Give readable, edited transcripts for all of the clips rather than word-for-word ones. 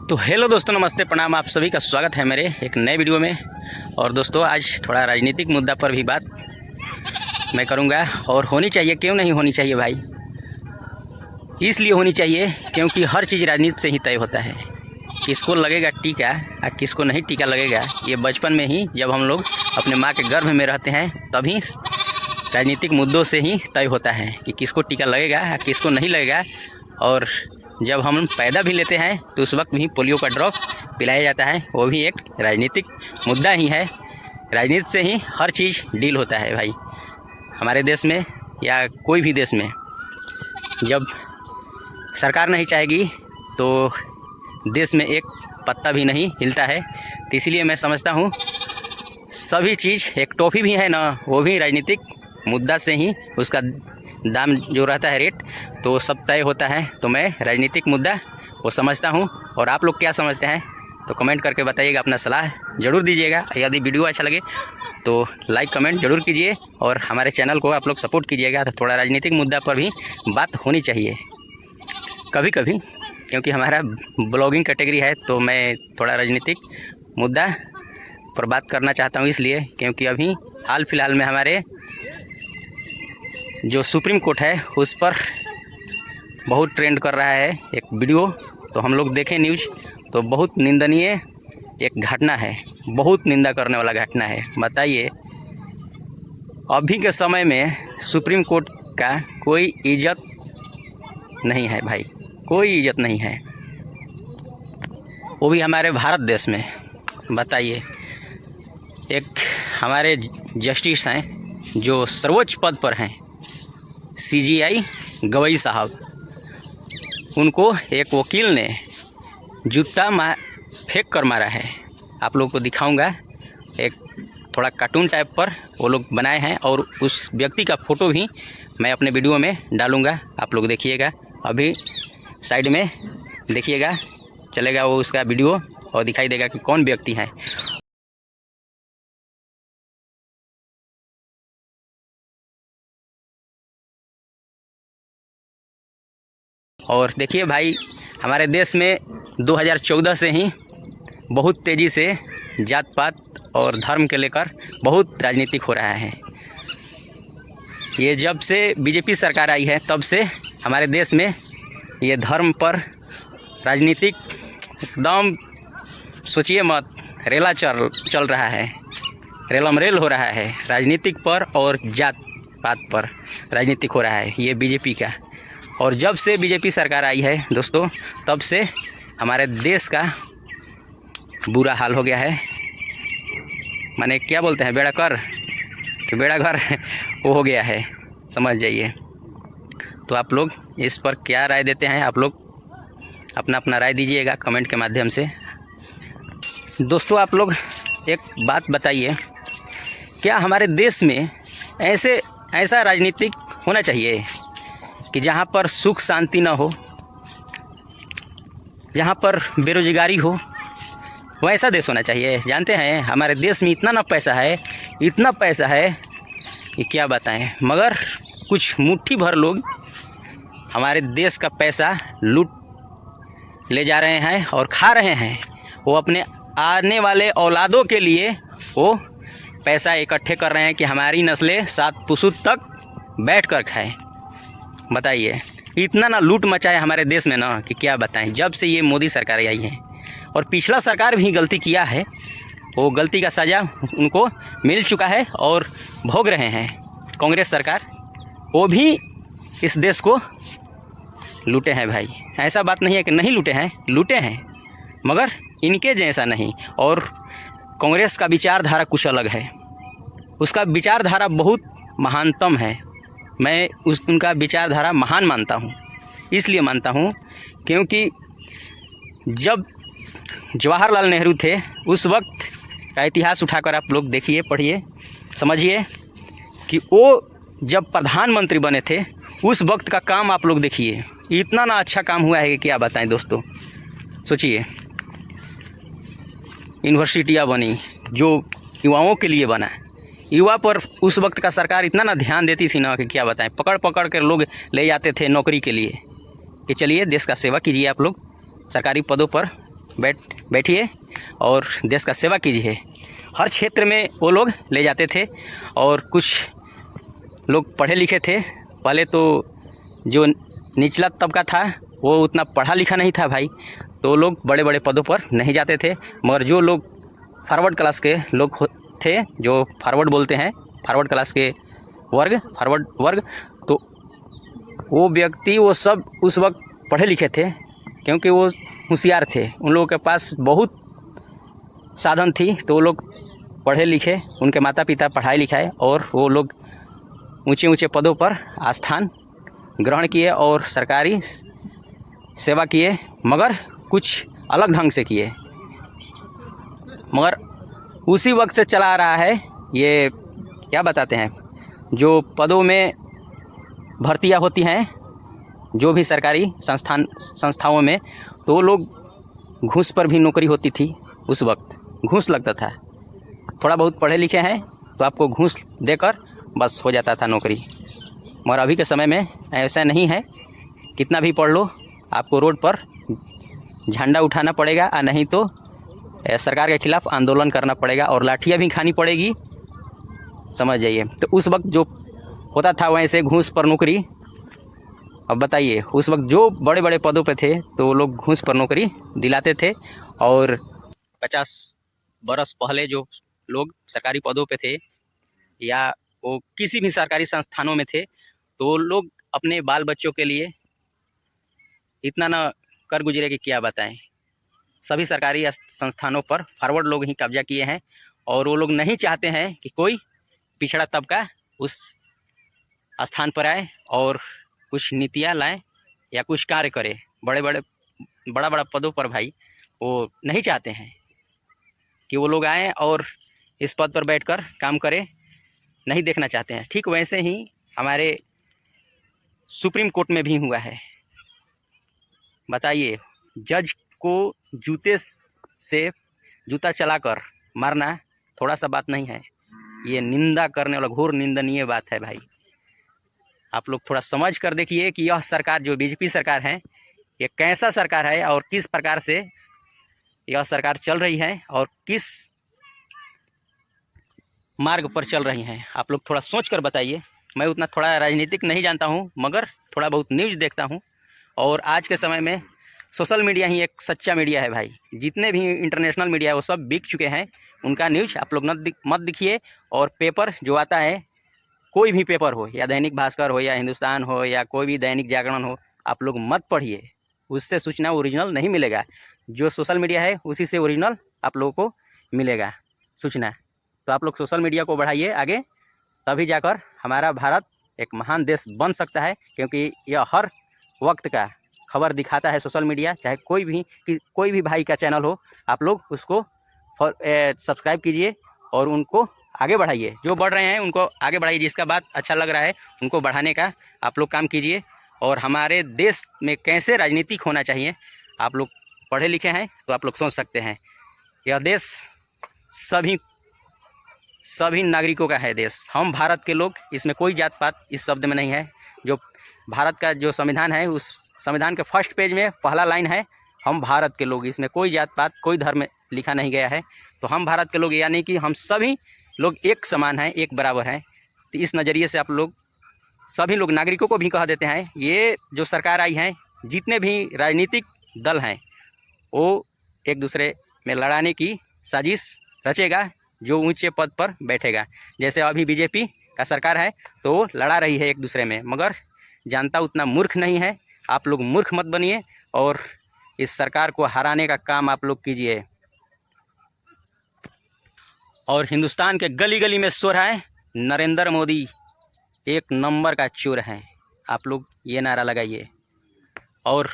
तो हेलो दोस्तों, नमस्ते, प्रणाम। आप सभी का स्वागत है मेरे एक नए वीडियो में। और दोस्तों, आज थोड़ा राजनीतिक मुद्दा पर भी बात मैं करूंगा। और होनी चाहिए, क्यों नहीं होनी चाहिए भाई। इसलिए होनी चाहिए क्योंकि हर चीज़ राजनीति से ही तय होता है। किसको लगेगा टीका और किसको नहीं टीका लगेगा, ये बचपन में ही जब हम लोग अपने माँ के गर्भ में रहते हैं तभी राजनीतिक मुद्दों से ही तय होता है कि किसको टीका लगेगा और किसको नहीं लगेगा। और जब हम पैदा भी लेते हैं तो उस वक्त भी पोलियो का ड्रॉप पिलाया जाता है, वो भी एक राजनीतिक मुद्दा ही है। राजनीति से ही हर चीज़ डील होता है भाई, हमारे देश में या कोई भी देश में। जब सरकार नहीं चाहेगी तो देश में एक पत्ता भी नहीं हिलता है। तो इसलिए मैं समझता हूँ सभी चीज़, एक टॉफ़ी भी है ना, वो भी राजनीतिक मुद्दा से ही उसका दाम जो रहता है, रेट, तो सब तय होता है। तो मैं राजनीतिक मुद्दा वो समझता हूँ। और आप लोग क्या समझते हैं तो कमेंट करके बताइएगा, अपना सलाह ज़रूर दीजिएगा। यदि वीडियो अच्छा लगे तो लाइक कमेंट ज़रूर कीजिए और हमारे चैनल को आप लोग सपोर्ट कीजिएगा। तो थोड़ा राजनीतिक मुद्दा पर भी बात होनी चाहिए कभी कभी, क्योंकि हमारा ब्लॉगिंग कैटेगरी है। तो मैं थोड़ा राजनीतिक मुद्दा पर बात करना चाहता हूँ, इसलिए क्योंकि अभी हाल फिलहाल में हमारे जो सुप्रीम कोर्ट है उस पर बहुत ट्रेंड कर रहा है एक वीडियो। तो हम लोग देखें न्यूज़, तो बहुत निंदनीय एक घटना है, बहुत निंदा करने वाला घटना है। बताइए, अभी के समय में सुप्रीम कोर्ट का कोई इज्जत नहीं है भाई, कोई इज्जत नहीं है, वो भी हमारे भारत देश में। बताइए, एक हमारे जस्टिस हैं जो सर्वोच्च पद पर हैं, CJI गवई साहब, उनको एक वकील ने जूता फेंक कर मारा है। आप लोगों को दिखाऊंगा, एक थोड़ा कार्टून टाइप पर वो लोग बनाए हैं और उस व्यक्ति का फ़ोटो भी मैं अपने वीडियो में डालूंगा। आप लोग देखिएगा, अभी साइड में देखिएगा, चलेगा वो उसका वीडियो और दिखाई देगा कि कौन व्यक्ति है। और देखिए भाई, हमारे देश में 2014 से ही बहुत तेज़ी से जात पात और धर्म के लेकर बहुत राजनीतिक हो रहा है। ये जब से बीजेपी सरकार आई है तब से हमारे देश में ये धर्म पर राजनीतिक एकदम सोचिए मत, रेला चल रहा है, रेलमरेल हो रहा है राजनीतिक पर, और जात पात पर राजनीतिक हो रहा है ये बीजेपी का। और जब से बीजेपी सरकार आई है दोस्तों, तब से हमारे देश का बुरा हाल हो गया है। माने क्या बोलते हैं, बेड़ा कर कि बेड़ा घर वो हो गया है, समझ जाइए। तो आप लोग इस पर क्या राय देते हैं, आप लोग अपना अपना राय दीजिएगा कमेंट के माध्यम से। दोस्तों, आप लोग एक बात बताइए, क्या हमारे देश में ऐसा राजनीतिक होना चाहिए कि जहाँ पर सुख शांति ना हो, जहाँ पर बेरोजगारी हो, वैसा देश होना चाहिए। जानते हैं हमारे देश में इतना पैसा है कि क्या बताएं, मगर कुछ मुट्ठी भर लोग हमारे देश का पैसा लूट ले जा रहे हैं और खा रहे हैं। वो अपने आने वाले औलादों के लिए वो पैसा इकट्ठे कर रहे हैं कि हमारी नस्लें 7 पुश्त तक बैठ कर खाएँ। बताइए, इतना ना लूट मचाया हमारे देश में ना कि क्या बताएं। जब से ये मोदी सरकार आई है, और पिछला सरकार भी गलती किया है, वो गलती का सज़ा उनको मिल चुका है और भोग रहे हैं। कांग्रेस सरकार, वो भी इस देश को लूटे हैं भाई। ऐसा बात नहीं है कि नहीं लूटे हैं, मगर इनके जैसा नहीं। और कांग्रेस का विचारधारा कुछ अलग है, उसका विचारधारा बहुत महानतम है। मैं उनका विचारधारा महान मानता हूँ, इसलिए मानता हूँ क्योंकि जब जवाहरलाल नेहरू थे उस वक्त का इतिहास उठाकर आप लोग देखिए, पढ़िए, समझिए कि वो जब प्रधानमंत्री बने थे उस वक्त का काम आप लोग देखिए, इतना ना अच्छा काम हुआ है कि क्या बताएं दोस्तों। सोचिए, यूनिवर्सिटियाँ बनी जो युवाओं के लिए बना, युवा पर उस वक्त का सरकार इतना ना ध्यान देती थी ना कि क्या बताएं। पकड़ पकड़ कर लोग ले जाते थे नौकरी के लिए कि चलिए देश का सेवा कीजिए, आप लोग सरकारी पदों पर बैठिए और देश का सेवा कीजिए। हर क्षेत्र में वो लोग ले जाते थे। और कुछ लोग पढ़े लिखे थे। पहले तो जो निचला तबका था वो उतना पढ़ा लिखा नहीं था भाई, तो लोग बड़े बड़े पदों पर नहीं जाते थे। मगर जो लोग फॉरवर्ड क्लास के लोग थे, जो फॉरवर्ड बोलते हैं, फॉरवर्ड क्लास के फॉरवर्ड वर्ग, तो वो व्यक्ति वो सब उस वक्त पढ़े लिखे थे, क्योंकि वो होशियार थे। उन लोगों के पास बहुत साधन थी, तो वो लोग पढ़े लिखे, उनके माता पिता पढ़ाए लिखाए और वो लोग ऊंचे ऊंचे पदों पर स्थान ग्रहण किए और सरकारी सेवा किए, मगर कुछ अलग ढंग से किए। मगर उसी वक्त से चला आ रहा है ये, क्या बताते हैं, जो पदों में भर्तियां होती हैं जो भी सरकारी संस्थाओं में, तो वो लोग घूस पर भी नौकरी होती थी। उस वक्त घूस लगता था। थोड़ा बहुत पढ़े लिखे हैं तो आपको घूस देकर बस हो जाता था नौकरी। मगर अभी के समय में ऐसा नहीं है। कितना भी पढ़ लो, आपको रोड पर झंडा उठाना पड़ेगा, और नहीं तो सरकार के खिलाफ आंदोलन करना पड़ेगा और लाठियाँ भी खानी पड़ेगी, समझ जाइए। तो उस वक्त जो होता था वैसे घूस पर नौकरी। अब बताइए, उस वक्त जो बड़े बड़े पदों पे थे तो लोग घूस पर नौकरी दिलाते थे। और 50 बरस पहले जो लोग सरकारी पदों पे थे या वो किसी भी सरकारी संस्थानों में थे, तो लोग अपने बाल बच्चों के लिए इतना ना कर गुजरे कि क्या बताएं। सभी सरकारी संस्थानों पर फॉरवर्ड लोग ही कब्जा किए हैं और वो लोग नहीं चाहते हैं कि कोई पिछड़ा तबका उस स्थान पर आए और कुछ नीतियाँ लाएं या कुछ कार्य करे। बड़ा पदों पर भाई वो नहीं चाहते हैं कि वो लोग आएँ और इस पद पर बैठकर काम करें, नहीं देखना चाहते हैं। ठीक वैसे ही हमारे सुप्रीम कोर्ट में भी हुआ है। बताइए, जज को जूता चलाकर मारना थोड़ा सा बात नहीं है। ये निंदा करने वाला घोर निंदनीय बात है भाई। आप लोग थोड़ा समझ कर देखिए कि यह सरकार जो बीजेपी सरकार है, ये कैसा सरकार है और किस प्रकार से यह सरकार चल रही है और किस मार्ग पर चल रही हैं। आप लोग थोड़ा सोच कर बताइए। मैं उतना थोड़ा राजनीतिक नहीं जानता हूँ, मगर थोड़ा बहुत न्यूज़ देखता हूँ। और आज के समय में सोशल मीडिया ही एक सच्चा मीडिया है भाई। जितने भी इंटरनेशनल मीडिया है वो सब बिक चुके हैं। उनका न्यूज़ आप लोग मत दिखिए। और पेपर जो आता है, कोई भी पेपर हो, या दैनिक भास्कर हो या हिंदुस्तान हो या कोई भी दैनिक जागरण हो, आप लोग मत पढ़िए। उससे सूचना ओरिजिनल नहीं मिलेगा। जो सोशल मीडिया है उसी से ओरिजिनल आप लोगों को मिलेगा सूचना। तो आप लोग सोशल मीडिया को बढ़ाइए आगे, तभी जाकर हमारा भारत एक महान देश बन सकता है। क्योंकि यह हर वक्त का खबर दिखाता है सोशल मीडिया। चाहे कोई भी भाई का चैनल हो, आप लोग उसको सब्सक्राइब कीजिए और उनको आगे बढ़ाइए। जो बढ़ रहे हैं उनको आगे बढ़ाइए। जिसका बात अच्छा लग रहा है उनको बढ़ाने का आप लोग काम कीजिए। और हमारे देश में कैसे राजनीतिक होना चाहिए, आप लोग पढ़े लिखे हैं तो आप लोग सोच सकते हैं। यह देश सभी नागरिकों का है देश। हम भारत के लोग, इसमें कोई जात पात इस शब्द में नहीं है। जो भारत का जो संविधान है, उस संविधान के फर्स्ट पेज में पहला लाइन है, हम भारत के लोग। इसमें कोई जात पात कोई धर्म लिखा नहीं गया है। तो हम भारत के लोग, यानी कि हम सभी लोग एक समान हैं, एक बराबर हैं। तो इस नज़रिए से आप लोग सभी लोग नागरिकों को भी कह देते हैं, ये जो सरकार आई है, जितने भी राजनीतिक दल हैं, वो एक दूसरे में लड़ाने की साजिश रचेगा, जो ऊंचे पद पर बैठेगा। जैसे अभी बीजेपी का सरकार है तो वो लड़ा रही है एक दूसरे में, मगर जनता उतना मूर्ख नहीं है। आप लोग मूर्ख मत बनिए और इस सरकार को हराने का काम आप लोग कीजिए। और हिंदुस्तान के गली गली में शोर है, नरेंद्र मोदी एक नंबर का चोर है। आप लोग ये नारा लगाइए। और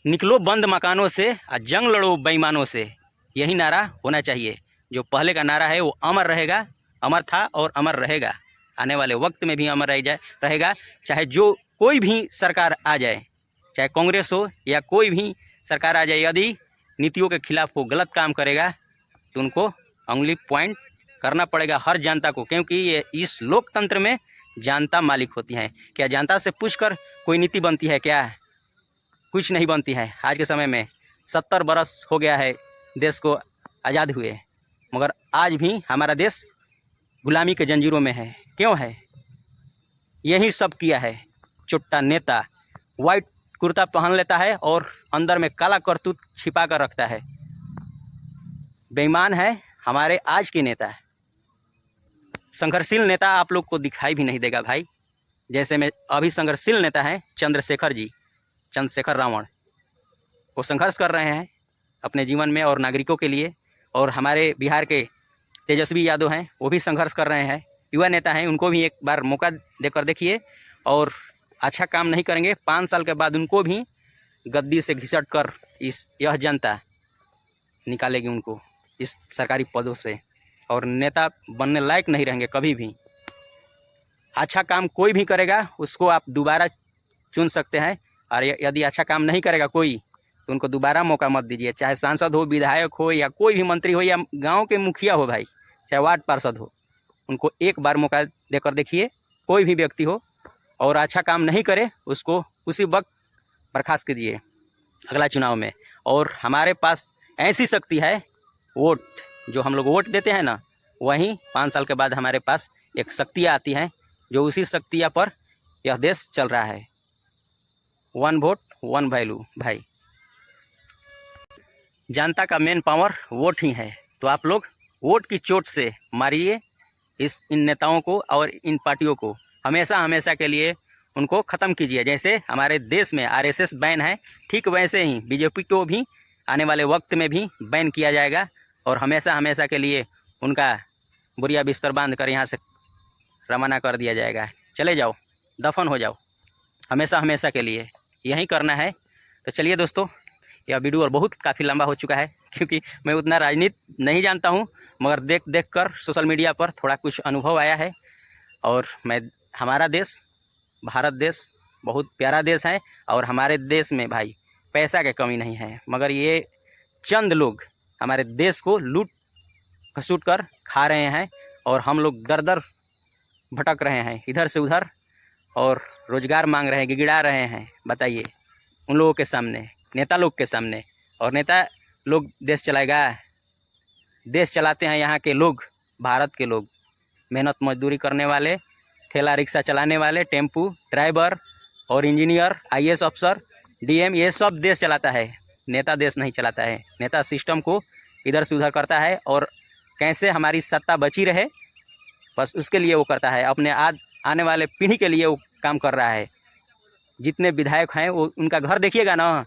निकलो बंद मकानों से, जंग लड़ो बेईमानों से, यही नारा होना चाहिए। जो पहले का नारा है वो अमर रहेगा, अमर था और अमर रहेगा, आने वाले वक्त में भी अमर रहेगा। चाहे जो कोई भी सरकार आ जाए, चाहे कांग्रेस हो या कोई भी सरकार आ जाए, यदि नीतियों के खिलाफ वो गलत काम करेगा तो उनको उंगली पॉइंट करना पड़ेगा हर जनता को। क्योंकि ये इस लोकतंत्र में जनता मालिक होती है। क्या जनता से पूछकर कोई नीति बनती है? क्या कुछ नहीं बनती है आज के समय में। 70 बरस हो गया है देश को आज़ाद हुए, मगर आज भी हमारा देश गुलामी के जंजीरों में है। क्यों है? यही सब किया है। चुट्टा नेता वाइट कुर्ता पहन लेता है और अंदर में काला करतूत छिपा कर रखता है। बेईमान है हमारे आज के नेता। संघर्षशील नेता आप लोग को दिखाई भी नहीं देगा भाई। जैसे में अभी संघर्षशील नेता हैं चंद्रशेखर जी, चंद्रशेखर रावण, वो संघर्ष कर रहे हैं अपने जीवन में और नागरिकों के लिए। और हमारे बिहार के तेजस्वी यादव हैं, वो भी संघर्ष कर रहे हैं, युवा नेता हैं, उनको भी एक बार मौका देकर देखिए। और अच्छा काम नहीं करेंगे 5 साल के बाद उनको भी गद्दी से घिसट कर यह जनता निकालेगी उनको इस सरकारी पदों से, और नेता बनने लायक नहीं रहेंगे कभी भी। अच्छा काम कोई भी करेगा उसको आप दोबारा चुन सकते हैं, और यदि अच्छा काम नहीं करेगा कोई तो उनको दोबारा मौका मत दीजिए। चाहे सांसद हो, विधायक हो, या कोई भी मंत्री हो, या गांव के मुखिया हो भाई, चाहे वार्ड पार्षद हो, उनको एक बार मौका देकर देखिए। कोई भी व्यक्ति हो और अच्छा काम नहीं करे उसको उसी वक्त बर्खास्त कीजिए अगला चुनाव में। और हमारे पास ऐसी शक्ति है, वोट, जो हम लोग वोट देते हैं ना, वहीं 5 साल के बाद हमारे पास एक शक्तियाँ आती हैं, जो उसी शक्तियाँ पर यह देश चल रहा है। 1 वोट 1 वैल्यू भाई। जनता का मेन पावर वोट ही है, तो आप लोग वोट की चोट से मारिए इन नेताओं को और इन पार्टियों को, हमेशा हमेशा के लिए उनको ख़त्म कीजिए। जैसे हमारे देश में आरएसएस बैन है, ठीक वैसे ही बीजेपी को भी आने वाले वक्त में भी बैन किया जाएगा, और हमेशा हमेशा के लिए उनका बुरिया बिस्तर बांध कर यहाँ से रवाना कर दिया जाएगा। चले जाओ, दफन हो जाओ, हमेशा हमेशा के लिए यही करना है। तो चलिए दोस्तों, यह वीडियो और बहुत काफ़ी लंबा हो चुका है, क्योंकि मैं उतना राजनीति नहीं जानता हूँ, मगर देख कर सोशल मीडिया पर थोड़ा कुछ अनुभव आया है। और हमारा देश, भारत देश बहुत प्यारा देश है, और हमारे देश में भाई पैसा की कमी नहीं है, मगर ये चंद लोग हमारे देश को लूट खसूट कर खा रहे हैं, और हम लोग दर दर भटक रहे हैं इधर से उधर, और रोज़गार मांग रहे हैं, गिड़गिड़ा रहे हैं। बताइए उन लोगों के सामने, नेता लोग के सामने। और नेता लोग देश चलाएगा? देश चलाते हैं यहाँ के लोग, भारत के लोग, मेहनत मजदूरी करने वाले, ठेला रिक्शा चलाने वाले, टेम्पू ड्राइवर और इंजीनियर, आईएएस अफसर, डीएम, ये सब देश चलाता है। नेता देश नहीं चलाता है। नेता सिस्टम को इधर से उधर करता है, और कैसे हमारी सत्ता बची रहे बस उसके लिए वो करता है। अपने आने वाले पीढ़ी के लिए वो काम कर रहा है। जितने विधायक हैं वो, उनका घर देखिएगा ना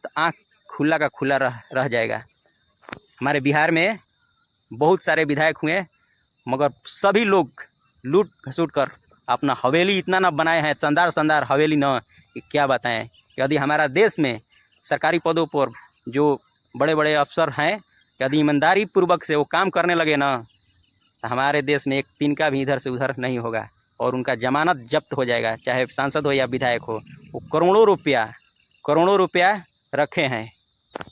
तो आँख खुला का खुला रह जाएगा। हमारे बिहार में बहुत सारे विधायक हुए, मगर सभी लोग लूट घसूट कर अपना हवेली इतना ना बनाए हैं, शानदार शानदार हवेली ना, कि क्या बताएं। यदि हमारा देश में सरकारी पदों पर जो बड़े बड़े अफसर हैं, यदि ईमानदारी पूर्वक से वो काम करने लगे ना, तो हमारे देश में एक तिनका भी इधर से उधर नहीं होगा, और उनका जमानत जब्त हो जाएगा। चाहे सांसद हो या विधायक हो, वो करोड़ों रुपया रखे हैं।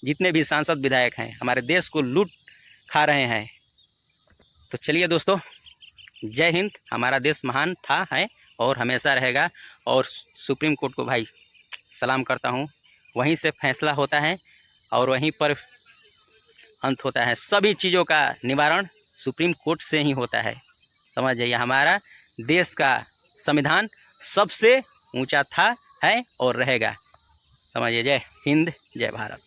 जितने भी सांसद विधायक हैं हमारे देश को लूट खा रहे हैं। तो चलिए दोस्तों, जय हिंद। हमारा देश महान था, है और हमेशा रहेगा। और सुप्रीम कोर्ट को भाई सलाम करता हूँ। वहीं से फैसला होता है और वहीं पर अंत होता है। सभी चीज़ों का निवारण सुप्रीम कोर्ट से ही होता है। समझ जाइए, हमारा देश का संविधान सबसे ऊंचा था, है और रहेगा। समझिए। जय हिंद, जय भारत।